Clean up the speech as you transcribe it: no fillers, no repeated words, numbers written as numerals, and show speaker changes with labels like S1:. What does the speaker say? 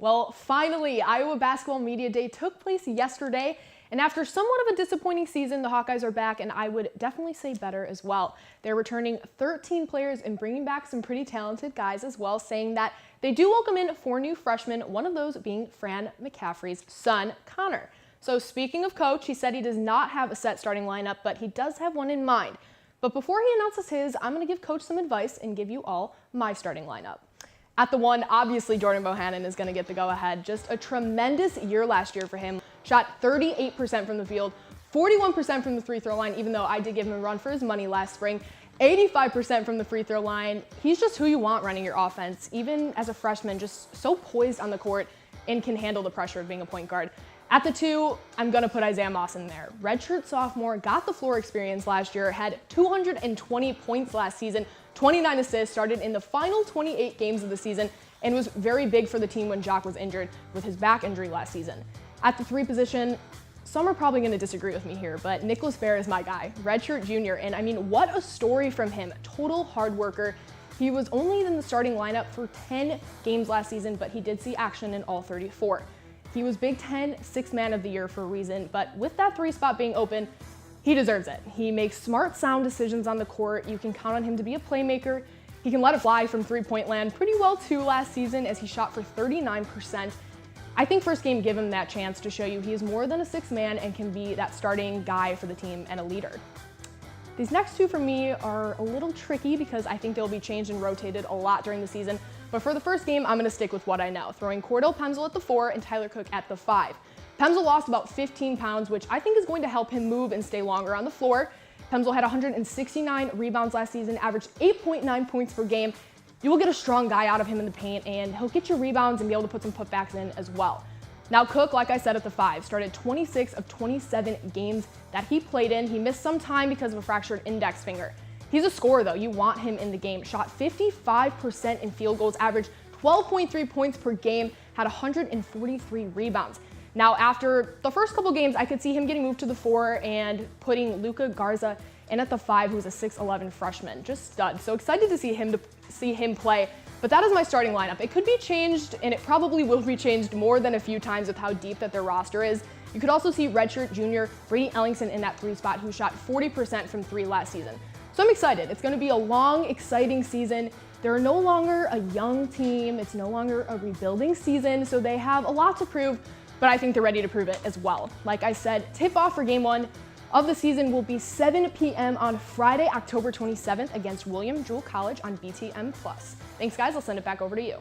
S1: Well, finally, Iowa Basketball Media Day took place yesterday, and after somewhat of a disappointing season, the Hawkeyes are back, and I would definitely say better as well. They're returning 13 players and bringing back some pretty talented guys as well, saying that they do welcome in 4 new freshmen, one of those being Fran McCaffery's son, Connor. So speaking of coach, he said he does not have a set starting lineup, but he does have one in mind. But before he announces his, I'm going to give coach some advice and give you all my starting lineup. At the 1, obviously Jordan Bohannon is going to get the go-ahead. Just a tremendous year last year for him. Shot 38% from the field, 41% from the free throw line, even though I did give him a run for his money last spring. 85% from the free throw line. He's just who you want running your offense, even as a freshman, just so poised on the court and can handle the pressure of being a point guard. At the 2, I'm going to put Isaiah Moss in there. Redshirt sophomore, got the floor experience last year, had 220 points last season, 29 assists, started in the final 28 games of the season, and was very big for the team when Jock was injured with his back injury last season. At the 3 position, some are probably going to disagree with me here, but Nicholas Baer is my guy, redshirt junior, and I mean, what a story from him. Total hard worker. He was only in the starting lineup for 10 games last season, but he did see action in all 34. He was Big Ten Sixth Man of the Year for a reason, but with that 3 spot being open, he deserves it. He makes smart, sound decisions on the court. You can count on him to be a playmaker. He can let it fly from three-point land pretty well too last season as he shot for 39%. I think first game gave him that chance to show you he is more than a sixth man and can be that starting guy for the team and a leader. These next 2 for me are a little tricky because I think they'll be changed and rotated a lot during the season. But for the first game, I'm going to stick with what I know, throwing Cordell Pemsl at the 4 and Tyler Cook at the 5. Pemsl lost about 15 pounds, which I think is going to help him move and stay longer on the floor. Pemsl had 169 rebounds last season, averaged 8.9 points per game. You will get a strong guy out of him in the paint, and he'll get your rebounds and be able to put some putbacks in as well. Now Cook, like I said at the 5, started 26 of 27 games that he played in. He missed some time because of a fractured index finger. He's a scorer though, you want him in the game. Shot 55% in field goals, averaged 12.3 points per game, had 143 rebounds. Now after the first couple games, I could see him getting moved to the 4 and putting Luka Garza in at the 5, who's a 6'11 freshman. Just stud. So excited to see him play. But that is my starting lineup. It could be changed, and it probably will be changed more than a few times with how deep that their roster is. You could also see redshirt junior Brady Ellingson in that 3 spot, who shot 40% from 3 last season. So I'm excited. It's going to be a long, exciting season. They're no longer a young team. It's no longer a rebuilding season, so they have a lot to prove, but I think they're ready to prove it as well. Like I said, tip-off for Game 1 of the season will be 7 p.m. on Friday, October 27th against William Jewell College on BTN+. Thanks, guys. I'll send it back over to you.